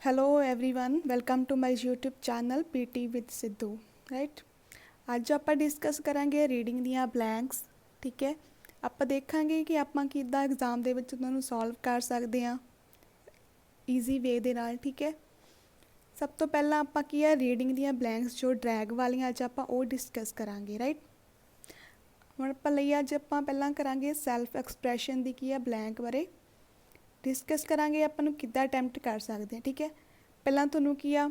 Hello everyone welcome to my YouTube channel PT with Sidhu right. ਅੱਜ ਆਪਾਂ discuss ਕਰਾਂਗੇ reading ਦੀਆਂ ਬਲੈਂਕਸ। ਠੀਕ ਹੈ, ਆਪਾਂ ਦੇਖਾਂਗੇ ਕਿ ਆਪਾਂ ਕਿੱਦਾਂ ਐਗਜ਼ਾਮ ਦੇ ਵਿੱਚ ਉਹਨਾਂ ਨੂੰ ਸੋਲਵ ਕਰ ਸਕਦੇ ਹਾਂ ਈਜ਼ੀ ਵੇ ਦੇ ਨਾਲ। ਠੀਕ ਹੈ, ਸਭ ਤੋਂ ਪਹਿਲਾਂ ਆਪਾਂ ਕੀ ਹੈ ਰੀਡਿੰਗ ਦੀਆਂ ਬਲੈਂਕਸ ਜੋ ਡਰੈਗ ਵਾਲੀਆਂ ਅੱਜ ਆਪਾਂ ਉਹ ਡਿਸਕਸ ਕਰਾਂਗੇ ਰਾਈਟ। ਹੁਣ ਆਪਾਂ ਲਈ ਅੱਜ ਆਪਾਂ ਪਹਿਲਾਂ ਕਰਾਂਗੇ ਸੈਲਫ ਐਕਸਪ੍ਰੈਸ਼ਨ ਦੀ ਕੀ ਹੈ ਬਲੈਂਕ ਬਾਰੇ डिस्कस करांगे अपन किद्दां अटैम्प्ट कर सकते हैं। ठीक है, पहला तुहानूं की आ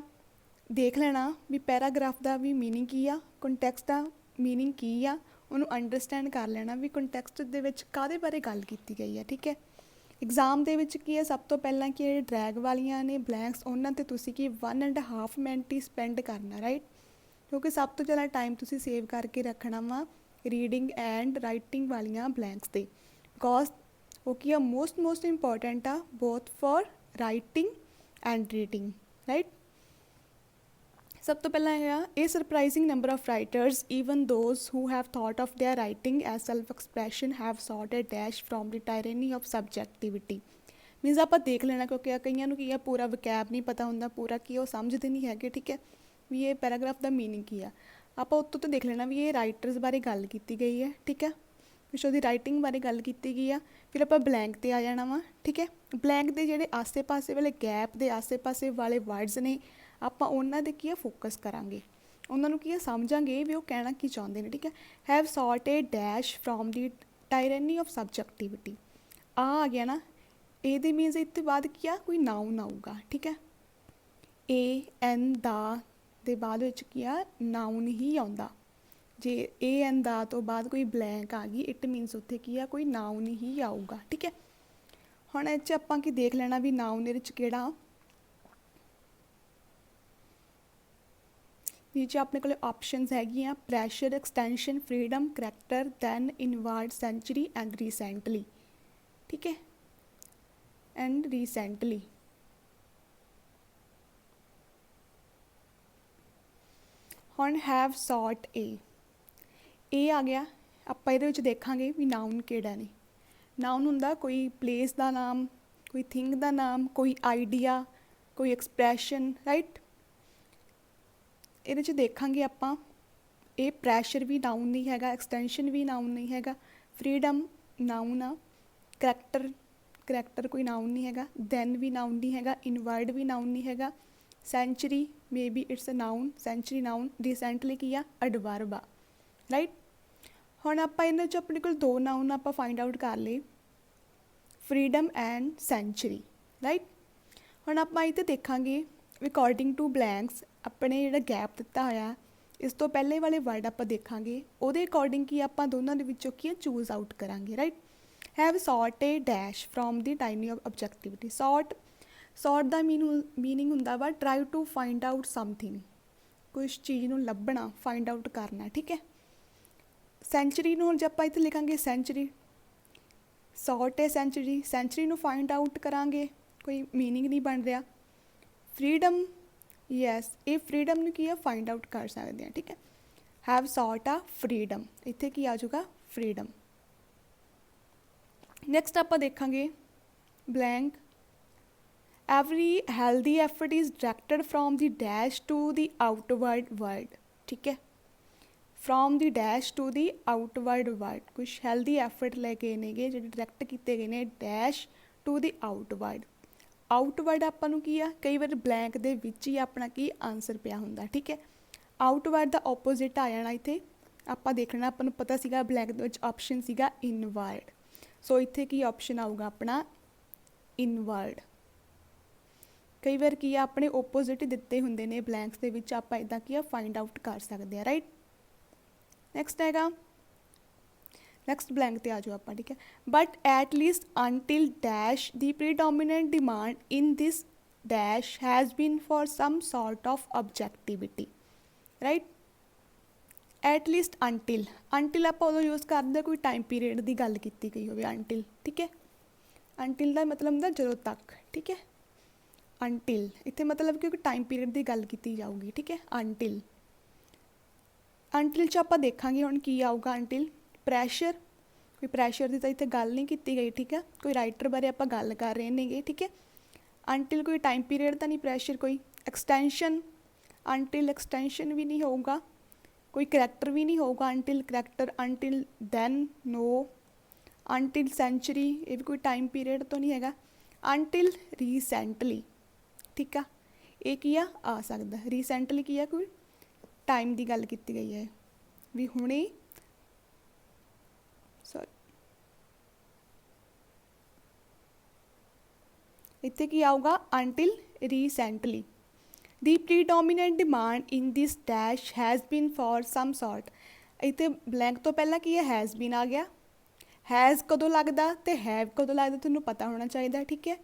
देख लेना भी पैराग्राफ का भी मीनिंग की आ, कंटैक्सट का मीनिंग की आ, उन्होंने अंडरस्टैंड कर लेना भी कंटैक्सट दे विच काहदे बारे गल कीती गई है। ठीक है, एग्जाम दे विच की है सब तो पहला कि ड्रैग वालियां ने ब्लैंक्स उन्हां ते तुसीं की 1.5 मिनट ही स्पेंड करना राइट, क्योंकि सब तो ज़्यादा टाइम तुसीं सेव करके रखना वा रीडिंग एंड राइटिंग वालियां ब्लैंक्स ते, बिकॉज वो की मोस्ट इंपॉर्टेंट आ both for writing and reading right. सब तो पहला है a surprising number of writers even those who have thought of their writing as self expression have sought a dash from the tyranny of subjectivity. Means आप देख लेना क्योंकि कईयां नूं की है पूरा वकैब नहीं पता होंदा, पूरा की वो समझते नहीं है। ठीक है, भी ये पैराग्राफ का मीनिंग की है आप उत्तों तो देख लेना भी ये राइटर्स बारे गल की गई है। ठीक है, कुछ उसकी राइटिंग बारे गल की गई है। फिर आप ब्लैंक ते आ जाना वा। ठीक है, ब्लैंक के जोड़े आसे पासे वाले गैप के आसे पासे वाले वर्ड्स ने आप उन्होंने की है फोकस करांगे, उन्होंने की है समझांगे भी वो कहना की चाहते हैं। ठीक है, have sought a dash from the tyranny of subjectivity आ गया ना, ये मीनस इतने बाद की आ कोई नाउन आऊगा। ठीक है, ए एन दा दे बाद की a noun he आउंदा, J A N दा तो बाद कोई ब्लैंक आ गई इट मीनस उत्थे की आ कोई नाउन ही आऊगा। ठीक है, हुण इह च आपां की देख लेना भी नाउन दे विच किहड़ा नीचे अपने कोल ऑप्शनस हैगियां pressure extension freedom character than inward century and recently. ठीक है, एंड रीसेंटली हुण हैव सॉट ए आ गया। आप ये देखा भी नाउन केड़ा ने, नाउन हुंदा कोई प्लेस का नाम, कोई थिंग का नाम, कोई आइडिया, कोई एक्सप्रैशन राइट। ये देखा आप ये प्रैशर भी नाउन नहीं है, एक्सटेंशन भी नाउन नहीं है, फ्रीडम नाउन आ, करैक्टर कोई नाउन नहीं है, दैन भी नाउन नहीं है, इनवर्ड भी नाउन नहीं है, century may be it's a noun, century noun, recently की आ एडवर्ब आ राइट। हुण आपां इन्हां चों अपने कोल दो नाउन आपां फाइंड आउट कर लए फ्रीडम एंड सेंचुरी राइट। हुण आपां इत्थे देखांगे अकॉर्डिंग टू ब्लैंक्स अपने जिहड़ा गैप दिता होया इस तो पहले वाले वर्ड आपां देखांगे उहदे अकॉर्डिंग की आपां दोनों दे विचों की चूज आउट करांगे right. Have sought a dash from the tyranny of objectivity, sought दा मीनिंग हुंदा वा try to find out something, कुछ चीज़ नूं लभना फाइंड आउट करना। ठीक है, सेंचुरी नूं जे आपां इत्थे लिखांगे सेंचुरी सॉट ए सेंचुरी नूं फाइंड आउट करांगे कोई मीनिंग नहीं बन रहा। फ्रीडम यस ये फ्रीडम नूं की है फाइंड आउट कर सकते हैं। ठीक है, हैव सॉट आ फ्रीडम इत्थे की आ जाऊगा फ्रीडम। नैक्सट आपां देखांगे blank every healthy effort is directed from the dash to the outward world. ठीक है, from the dash to the outward world कुछ हैल्दी एफर्ट लेके नेगे जो डायरैक्ट किए गए हैं डैश टू द आउटवर्ड आपां की आ कई बार ब्लैंक दे विच ही अपना की आंसर पिया हुंदा। ठीक है, आउटवर्ड का ओपोजिट आ जाना इत्थे आपां देखना आपां नूं पता सीगा ब्लैंक दे विच ऑप्शन सीगा इनवर्ड, सो इत्थे की ऑप्शन आऊगा अपना इनवर्ड। कई बार की अपने ओपोजिट दिते हुंदे ने ब्लैंक्स दे विच आपां इदां की फाइंड आउट कर सकते हैं राइट। नैक्सट हैगा नैक्सट ब्लैंक ते आ जाओ आप। ठीक है, but at least until dash the predominant demand in this dash has been for some sort of objectivity right. At least until आप उदों यूज़ करते कोई टाइम पीरियड की गल की गई हो अंटिल। ठीक है, अंटिल का मतलब होंदा जदों तक। ठीक है, अंटिल इत्थे मतलब कि टाइम पीरियड की गल की जाऊगी। ठीक है, अंटिल च आपां देखांगे हुण की आऊगा अंटिल प्रैशर कोई प्रैशर की तो इत्थे गल नहीं की गई। ठीक है, कोई राइटर बारे आपां गल कर रहे हैं। ठीक है, अनटिल कोई टाइम पीरियड तो नहीं, प्रैशर कोई एक्सटेंशन, अनटिल एक्सटेंशन भी नहीं होगा, कोई करैक्टर भी नहीं होगा until character, until then no, until century ये भी कोई टाइम पीरियड तो नहीं हैगा, अनटिल रीसेंटली, ठीक है ये की आ सकता रीसेंटली की कोई टाइम की गल की गई है भी हुणे, सॉरी इत्थे की आऊगा until recently. The predominant demand in this dash has been for some sort, इत्थे ब्लैंक तो पहला की है हैज़ बीन आ गया, हैज़ कदों लगता तो हैव कदों लगता तुहानू पता होना चाहिए, ठीक है।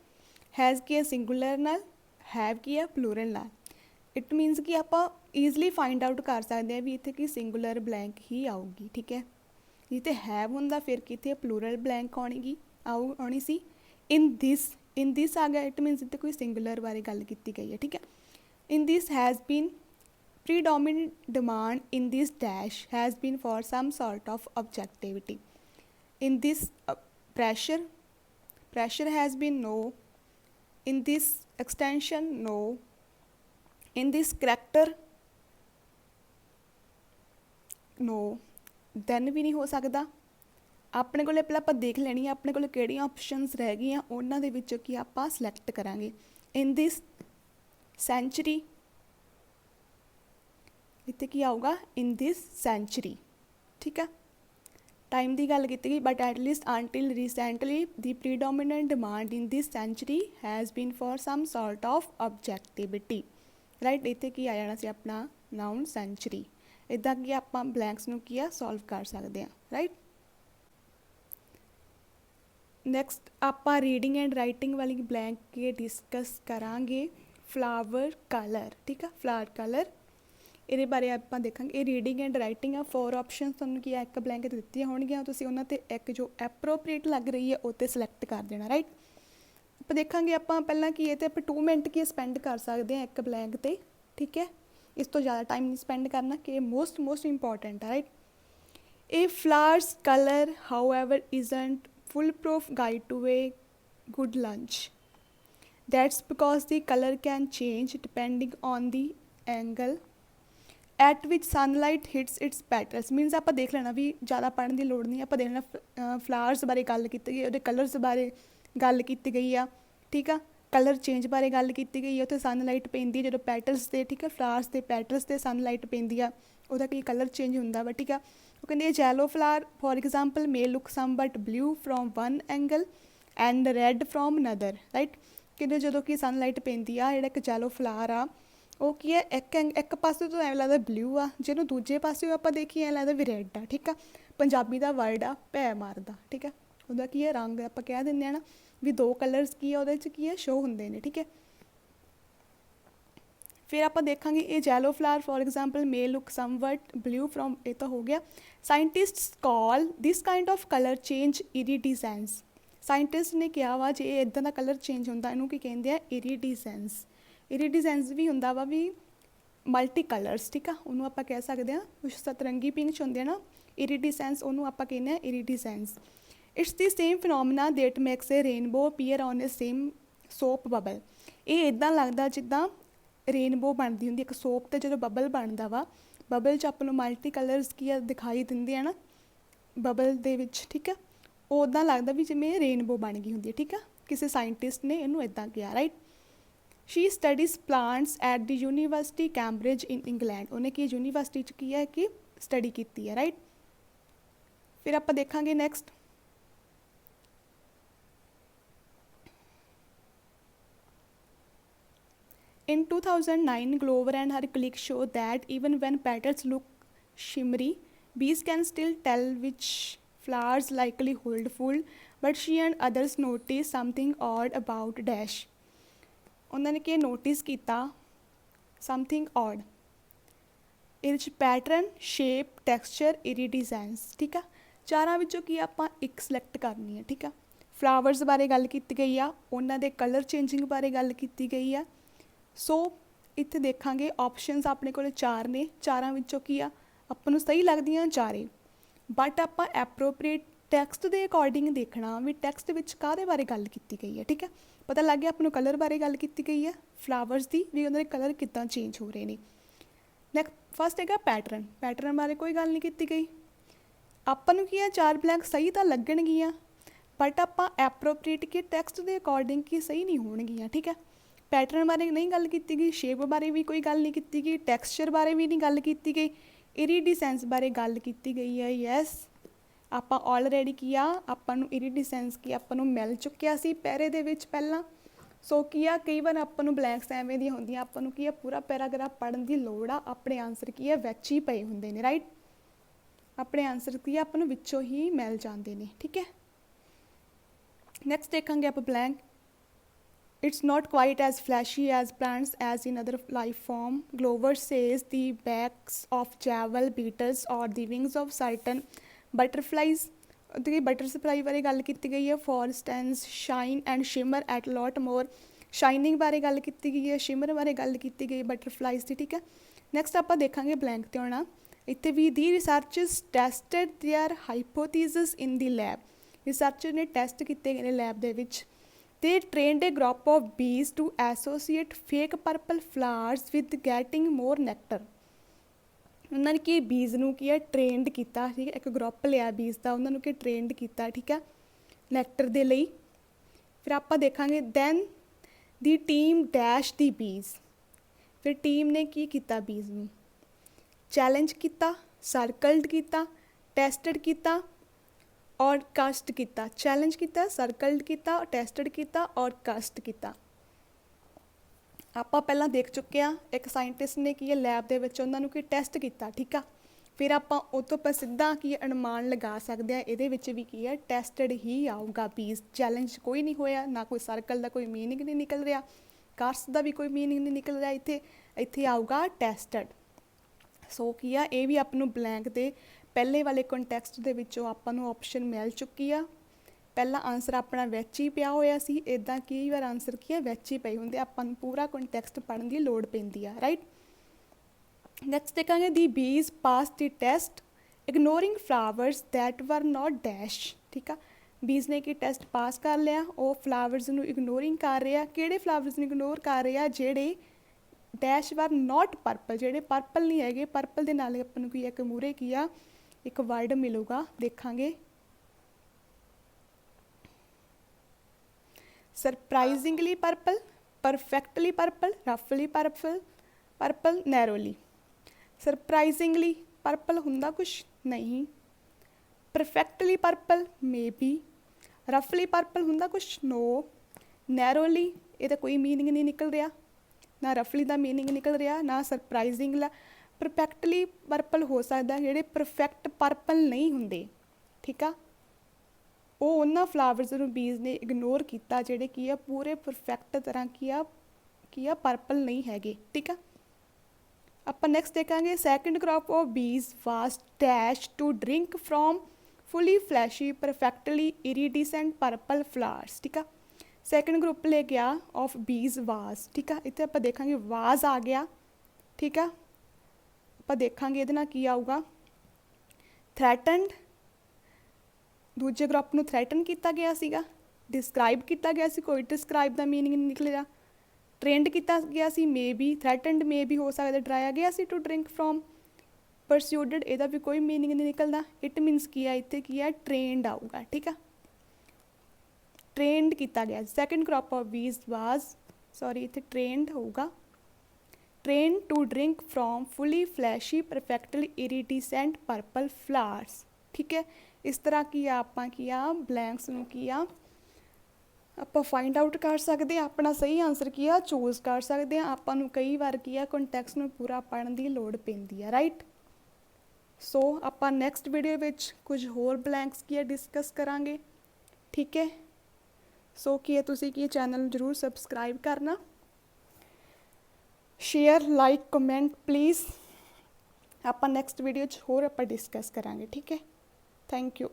हैज़ की है सिंगुलर नाल, हैव की है प्लूरल नाल, इट मीनस कि आप ईजली फाइंड आउट कर सकते हैं भी इत्थे की सिंगुलर ब्लैंक ही आऊगी, ठीक है। जिते हैव होंदा फिर कितने प्लूरल ब्लैंक आउगी आनी सी, इन दिस आ गया, इट मीनस इतने कोई सिंगुलर बारे गल की गई है, ठीक है। In this has been predominant demand in this dash has been for some sort of objectivity. In this pressure has been no, in this extension no, in this character no, then भी नहीं हो सकता। अपने को पहले आप देख लेनी है अपने को किहड़ियां ऑप्शनस रह गई उन्हां दे विचों कि आप सिलेक्ट करांगे। इन दिस सेंचुरी इत्थे की आऊगा इन दिस सेंचुरी, ठीक है। टाइम की गल की गई but at least until recently the predominant demand in this century has been for some sort of objectivity, right. इत्थे की आ जाना सी अपना नाउन सेंचुरी, इदा कि आप ब्लैंक्स नूं की सॉल्व कर सकते हैं, राइट। नैक्सट आप रीडिंग एंड राइटिंग वाली ब्लैंक के डिस्कस करांगे। फ्लावर कलर, ठीक है, फ्लावर कलर ये बारे आप देखेंगे। ये रीडिंग एंड राइटिंग आ, 4 ऑप्शन तुहानूं की एक ब्लैंक दित्तियां होणगीआं, तुसीं उन्हां ते एक जो एप्रोप्रिएट लग रही है उत्ते सिलेक्ट कर देना, राइट। आप देखेंगे आप पहला की आप 2 मिनट की स्पेंड कर सकते हैं एक ब्लैंक ते, ठीक है। इस तो ज़्यादा टाइम नहीं स्पेंड करना कि मोस्ट इंपॉर्टेंट है, right. A flowers colour however isn't foolproof guide to a good lunch, that's because the colour can change depending on the angle at which sunlight hits its petals. Means आप देख लेना भी ज़्यादा पढ़ने की लोड़ नहीं, आप देखना फ्लावर्स बारे गल की गई, वो कलर्स बारे गल की गई आ, ठीक है। कलर चेंज बारे गल की गई है, उत्थे सनलाइट पैंदी है जो पैटल्स से, ठीक है, फ्लावर्स के पैटल्स से सनलाइट पैंदी आ, उहदा की कलर चेंज होंदा वा, ठीक है। वो कहते yellow flower for example may look some but blue from one angle and red from another, right. कहते जो कि सनलाइट पैंदी आ, जिहड़ा एक येलो फ्लावर आ वो की है एक पासे तो एवं लगता ब्लू आ, जो दूजे पासे आप देखिए एवं लगता भी रैड आ, ठीक है। पंजाबी का वर्ड आ भै मारदा, ठीक है, वह की है रंग आप कह दें ना भी 2 कलर्स की है वो की है शो होंगे ने, ठीक है। फिर आप देखा ये yellow flower for example may look somewhat blue from, ये तो हो गया। Scientists call this kind of colour change iridescence, scientist ने कहा वा जे इदां दा कलर चेंज होंदा इनू की कहते हैं इरिडिसेंस। इरिडिसेंस भी होंदा वा भी मल्टी कलर्स, ठीक है, उन्होंने आप कह सकते हैं कुछ सतरंगी पिंक होंगे ना इरिडिसेंस, उन्होंने आप कहने हैं iridescence. It's the same phenomena that makes a rainbow appear on a same soap bubble, ये इदां लगता जिद्दां रेनबो बनती होंगी एक सोप तो जो बबल बनता वा, बबल च आपको मल्टी कलर्स की दिखाई देंगे है ना बबल दे विच, ठीक है, उदां लगता भी जिवें रेनबो बन गई होंगी, ठीक है। किसी साइंटिस्ट ने इनू इदां किया, right. She studies plants at the university Cambridge in England, उन्हें की यूनीवर्सिटी की है कि स्टडी की है, राइट। फिर आप देखा next in 2009 Glover and her click show that even when petals look shimmery bees can still tell which flowers likely hold full, but she and others noticed something odd about dash, उन्होंने कि notice किया something odd, ये pattern shape texture इरिडिसेंस, ठीक है। चारों विचों की आप एक सिलेक्ट करनी है, ठीक है। फ्लावर्स बारे गल की गई आ, उन्हों के कलर चेंजिंग बारे गल की गई आ। सो इत्थे देखांगे ऑप्शनस अपने को 4 ने, चारों विचों की आ आपनूं सही लगदियां चारे, बट आप एप्रोप्रिएट ਟੈਕਸਟ ਦੇ ਅਕੋਰਡਿੰਗ ਦੇਖਣਾ ਵੀ ਟੈਕਸਟ ਵਿੱਚ ਕਾਹਦੇ ਬਾਰੇ ਗੱਲ ਕੀਤੀ ਗਈ ਹੈ। ਠੀਕ ਹੈ, ਪਤਾ ਲੱਗ ਗਿਆ ਆਪਾਂ ਨੂੰ ਕਲਰ ਬਾਰੇ ਗੱਲ ਕੀਤੀ ਗਈ ਹੈ, ਫਲਾਵਰਸ ਦੀ, ਵੀ ਉਹਨਾਂ ਦੇ ਕਲਰ ਕਿੱਦਾਂ ਚੇਂਜ ਹੋ ਰਹੇ ਨੇ। ਨੈਕਸਟ ਫਸਟ ਹੈਗਾ ਪੈਟਰਨ। ਪੈਟਰਨ ਬਾਰੇ ਕੋਈ ਗੱਲ ਨਹੀਂ ਕੀਤੀ ਗਈ। ਆਪਾਂ ਨੂੰ ਕੀ ਹੈ, 4 ਬਲੈਂਕ ਸਹੀ ਤਾਂ ਲੱਗਣਗੀਆਂ ਬਟ ਆਪਾਂ ਐਪਰੋਪਰੀਏਟ ਕੀ ਟੈਕਸਟ ਦੇ ਅਕੋਰਡਿੰਗ ਕੀ ਸਹੀ ਨਹੀਂ ਹੋਣਗੀਆਂ। ਠੀਕ ਹੈ, ਪੈਟਰਨ ਬਾਰੇ ਨਹੀਂ ਗੱਲ ਕੀਤੀ ਗਈ, ਸ਼ੇਪ ਬਾਰੇ ਵੀ ਕੋਈ ਗੱਲ ਨਹੀਂ ਕੀਤੀ ਗਈ, ਟੈਕਸਚਰ ਬਾਰੇ ਵੀ ਨਹੀਂ ਗੱਲ ਕੀਤੀ ਗਈ, ਇਰੀਡੀਸੈਂਸ ਬਾਰੇ ਗੱਲ ਕੀਤੀ ਗਈ ਹੈ। ਯੈਸ, ਆਪਾਂ ਆਲਰੇਡੀ ਕੀ ਆ, ਆਪਾਂ ਨੂੰ ਇਰੀਡੀਸੈਂਸ ਕੀ ਆਪਾਂ ਨੂੰ ਮਿਲ ਚੁੱਕਿਆ ਸੀ ਪੈਰੇ ਦੇ ਵਿੱਚ ਪਹਿਲਾਂ। ਸੋ ਕੀ ਆ, ਕਈ ਵਾਰ ਆਪਾਂ ਨੂੰ ਬਲੈਂਕਸ ਐਵੇਂ ਦੀਆਂ ਹੁੰਦੀਆਂ, ਆਪਾਂ ਨੂੰ ਕੀ ਆ ਪੂਰਾ ਪੈਰਾਗ੍ਰਾਫ ਪੜ੍ਹਨ ਦੀ ਲੋੜ ਆ, ਆਪਣੇ ਆਨਸਰ ਕੀ ਆ ਵਿੱਚ ਹੀ ਪਏ ਹੁੰਦੇ ਨੇ। ਰਾਈਟ, ਆਪਣੇ ਆਨਸਰ ਕੀ ਆ ਆਪਾਂ ਨੂੰ ਵਿੱਚੋਂ ਹੀ ਮਿਲ ਜਾਂਦੇ ਨੇ। ਠੀਕ ਹੈ, ਨੈਕਸਟ ਦੇਖਾਂਗੇ ਆਪਾਂ blank. It's not quite as flashy as plants as in other life form. Glover says the backs of jewel beetles or the wings of certain butterflies. The butterfly बारे गल की गई है। For instance, shine and shimmer at lot more. Shining बारे गल की गई है, shimmer बारे गल की गई butterflies की। ठीक है, next आप देखांगे blank ते होना इत्थे भी the researchers tested their hypothesis in the lab. Researcher ने test किते गए lab they which. They trained a group of bees to associate fake purple flowers with getting more nectar. ਉਹਨਾਂ ਨੇ ਕੀ ਬੀਜ਼ ਨੂੰ ਕੀ ਹੈ ਟ੍ਰੇਨਡ ਕੀਤਾ। ਠੀਕ ਹੈ, ਇੱਕ ਗਰੁੱਪ ਲਿਆ ਬੀਜ਼ ਦਾ, ਉਹਨਾਂ ਨੂੰ ਕੀ ਟ੍ਰੇਨਡ ਕੀਤਾ। ਠੀਕ ਹੈ, ਨੈਕਟਰ ਦੇ ਲਈ। ਫਿਰ ਆਪਾਂ ਦੇਖਾਂਗੇ ਦੈਨ ਦੀ ਟੀਮ ਡੈਸ਼ ਦੀ ਬੀਜ਼। ਫਿਰ ਟੀਮ ਨੇ ਕੀ ਕੀਤਾ, ਬੀਜ਼ ਨੂੰ ਚੈਲੰਜ ਕੀਤਾ, ਸਰਕਲਡ ਕੀਤਾ, ਟੈਸਟਡ ਕੀਤਾ ਔਰ ਕਸਟ ਕੀਤਾ। ਚੈਲੰਜ ਕੀਤਾ, ਸਰਕਲਡ ਕੀਤਾ, ਟੈਸਟਡ ਕੀਤਾ ਔਰ ਕਸਟ ਕੀਤਾ। ਆਪਾਂ ਪਹਿਲਾਂ ਦੇਖ ਚੁੱਕੇ ਹਾਂ, ਇੱਕ ਸਾਇੰਟਿਸਟ ਨੇ ਕੀ ਹੈ ਲੈਬ ਦੇ ਵਿੱਚ ਉਹਨਾਂ ਨੂੰ ਕੀ ਟੈਸਟ ਕੀਤਾ। ਠੀਕ ਆ, ਫਿਰ ਆਪਾਂ ਉਹ ਤੋਂ ਆਪਾਂ ਸਿੱਧਾ ਕੀ ਅਨੁਮਾਨ ਲਗਾ ਸਕਦੇ ਹਾਂ, ਇਹਦੇ ਵਿੱਚ ਵੀ ਕੀ ਹੈ ਟੈਸਟਡ ਹੀ ਆਊਗਾ ਬੀਜ਼। ਚੈਲੰਜ ਕੋਈ ਨਹੀਂ ਹੋਇਆ, ਨਾ ਕੋਈ ਸਰਕਲ ਦਾ ਕੋਈ ਮੀਨਿੰਗ ਨਹੀਂ ਨਿਕਲ ਰਿਹਾ, ਕਸਟ ਦਾ ਵੀ ਕੋਈ ਮੀਨਿੰਗ ਨਹੀਂ ਨਿਕਲ ਰਿਹਾ, ਇੱਥੇ ਆਊਗਾ ਟੈਸਟਡ। ਸੋ ਕੀ ਆ, ਇਹ ਵੀ ਆਪਾਂ ਨੂੰ ਬਲੈਂਕ ਦੇ ਪਹਿਲੇ ਵਾਲੇ ਕੰਟੈਕਸਟ ਦੇ ਵਿੱਚੋਂ ਆਪਾਂ ਨੂੰ ਆਪਸ਼ਨ ਮਿਲ ਚੁੱਕੀ ਆ। ਪਹਿਲਾ ਆਨਸਰ ਆਪਣਾ ਵਿੱਚ ਹੀ ਪਿਆ ਹੋਇਆ ਸੀ, ਇੱਦਾਂ ਕਈ ਵਾਰ ਆਨਸਰ ਕੀ ਹੈ ਵਿੱਚ ਹੀ ਪਏ ਹੁੰਦੇ, ਆਪਾਂ ਨੂੰ ਪੂਰਾ ਕੰਟੈਕਸਟ ਪੜ੍ਹਨ ਦੀ ਲੋੜ ਪੈਂਦੀ ਆ। ਰਾਈਟ, ਨੈਕਸਟ ਦੇਖਾਂਗੇ ਦੀ ਬੀਜ਼ ਪਾਸ ਦੀ ਟੈਸਟ ਇਗਨੋਰਿੰਗ ਫਲਾਵਰਸ ਦੈਟ ਵਰ ਨੋਟ ਡੈਸ਼। ਠੀਕ ਆ, ਬੀਜ਼ ਨੇ ਕੀ ਟੈਸਟ ਪਾਸ ਕਰ ਲਿਆ, ਉਹ ਫਲਾਵਰਸ ਨੂੰ ਇਗਨੋਰਿੰਗ ਕਰ ਰਿਹਾ। ਕਿਹੜੇ ਫਲਾਵਰਸ ਨੂੰ ਇਗਨੋਰ ਕਰ ਰਿਹਾ, ਜਿਹੜੇ ਡੈਸ਼ ਵਰ ਨੋਟ ਪਰਪਲ, ਜਿਹੜੇ ਪਰਪਲ ਨਹੀਂ ਹੈਗੇ। ਪਰਪਲ ਦੇ ਨਾਲ ਆਪਾਂ ਨੂੰ ਕੀ ਇੱਕ ਮੂਹਰੇ ਕੀ ਆ ਇੱਕ ਵਰਡ ਮਿਲੂਗਾ, ਦੇਖਾਂਗੇ ਸਰਪ੍ਰਾਈਜ਼ਿੰਗਲੀ ਪਰਪਲ, ਪਰਫੈਕਟਲੀ ਪਰਪਲ, ਰਫਲੀ purple, purple narrowly. Surprisingly purple ਹੁੰਦਾ ਕੁਛ ਨਹੀਂ, ਪਰਫੈਕਟਲੀ ਪਰਪਲ ਮੇ ਬੀ, ਰਫਲੀ ਪਰਪਲ ਹੁੰਦਾ ਕੁਛ ਨੋ, ਨੈਰੋਲੀ ਇਹਦਾ ਕੋਈ ਮੀਨਿੰਗ ਨਹੀਂ ਨਿਕਲ ਰਿਹਾ, ਨਾ ਰਫਲੀ ਦਾ ਮੀਨਿੰਗ ਨਿਕਲ ਰਿਹਾ, ਨਾ ਸਰਪ੍ਰਾਈਜ਼ਿੰਗ ਲਾ। ਪਰਫੈਕਟਲੀ ਪਰਪਲ ਹੋ ਸਕਦਾ, ਜਿਹੜੇ ਪਰਫੈਕਟ ਪਰਪਲ ਨਹੀਂ ਹੁੰਦੇ। ਠੀਕ ਆ, ਉਹ ਉਹਨਾਂ ਫਲਾਵਰਸ ਨੂੰ ਬੀਜ਼ ਨੇ ਇਗਨੋਰ ਕੀਤਾ ਜਿਹੜੇ ਕੀ ਆ ਪੂਰੇ ਪਰਫੈਕਟ ਤਰ੍ਹਾਂ ਕੀ ਆ ਪਰਪਲ ਨਹੀਂ ਹੈਗੇ। ਠੀਕ ਆ, ਆਪਾਂ ਨੈਕਸਟ ਦੇਖਾਂਗੇ second group of bees was dash to drink from fully flashy perfectly iridescent purple flowers. ਠੀਕ ਆ, ਸੈਕਿੰਡ ਗਰੁੱਪ ਲੈ ਗਿਆ ਆਫ ਬੀਜ਼ ਵਾਸ। ਠੀਕ ਆ, ਇੱਥੇ ਆਪਾਂ ਦੇਖਾਂਗੇ ਵਾਜ਼ ਆ ਗਿਆ। ਠੀਕ ਆ, ਆਪਾਂ ਦੇਖਾਂਗੇ ਇਹਦੇ ਨਾਲ ਕੀ ਆਊਗਾ, ਥ੍ਰੈਟਨਡ, ਦੂਜੇ ਗਰੁੱਪ ਨੂੰ ਥ੍ਰੈਟਨ ਕੀਤਾ ਗਿਆ ਸੀਗਾ, ਡਿਸਕ੍ਰਾਈਬ ਕੀਤਾ ਗਿਆ ਸੀ, ਕੋਈ ਡਿਸਕ੍ਰਾਈਬ ਦਾ ਮੀਨਿੰਗ ਨਹੀਂ ਨਿਕਲਿਆ। ਟ੍ਰੇਨਡ ਕੀਤਾ ਗਿਆ ਸੀ, may be, threatened may be ਹੋ ਸਕਦਾ, ਡਰਾਇਆ ਗਿਆ ਸੀ ਟੂ ਡਰਿੰਕ ਫਰੋਮ, ਪਰਸਿਊਡਡ ਇਹਦਾ ਵੀ ਕੋਈ ਮੀਨਿੰਗ ਨਹੀਂ ਨਿਕਲਦਾ। ਇਟ ਮੀਨਸ ਕੀ ਆ, ਇੱਥੇ ਕੀ ਆ ਟ੍ਰੇਨਡ ਆਊਗਾ। ਠੀਕ ਆ, ਟ੍ਰੇਨਡ ਕੀਤਾ ਗਿਆ। ਸੈਕਿੰਡ ਗਰੁੱਪ ਆਫ ਬੀਜ਼ ਵਾਜ਼ ਇੱਥੇ ਟ੍ਰੇਨਡ ਹੋਊਗਾ, train to drink from fully flashy perfectly iridescent purple flowers. ਠੀਕ ਹੈ, ਇਸ ਤਰ੍ਹਾਂ ਕੀ ਆ ਆਪਾਂ ਕੀ ਆ ਬਲੈਂਕਸ ਨੂੰ ਕੀ ਆ ਆਪਾਂ ਫਾਈਂਡ ਆਊਟ ਕਰ ਸਕਦੇ ਹਾਂ, ਆਪਣਾ ਸਹੀ ਆਨਸਰ ਕੀ ਆ ਚੂਜ਼ ਕਰ ਸਕਦੇ ਹਾਂ। ਆਪਾਂ ਨੂੰ ਕਈ ਵਾਰ ਕੀ ਆ ਕੰਟੈਕਸਟ ਨੂੰ ਪੂਰਾ ਪੜ੍ਹਨ ਦੀ ਲੋੜ ਪੈਂਦੀ ਆ। ਰਾਈਟ, ਸੋ ਆਪਾਂ ਨੈਕਸਟ ਵੀਡੀਓ ਵਿੱਚ ਕੁਝ ਹੋਰ ਬਲੈਂਕਸ ਕੀ ਆ ਡਿਸਕਸ ਕਰਾਂਗੇ। ਠੀਕ ਹੈ, ਸੋ ਕੀ ਹੈ ਤੁਸੀਂ ਕੀ ਚੈਨਲ ਨੂੰ ਜ਼ਰੂਰ ਸਬਸਕ੍ਰਾਈਬ ਕਰਨਾ, ਸ਼ੇਅਰ, ਲਾਈਕ, ਕਮੈਂਟ ਪਲੀਜ਼। ਆਪਾਂ ਨੈਕਸਟ ਵੀਡੀਓ 'ਚ ਹੋਰ ਆਪਾਂ ਡਿਸਕਸ ਕਰਾਂਗੇ। ਠੀਕ ਹੈ, ਥੈਂਕ ਯੂ।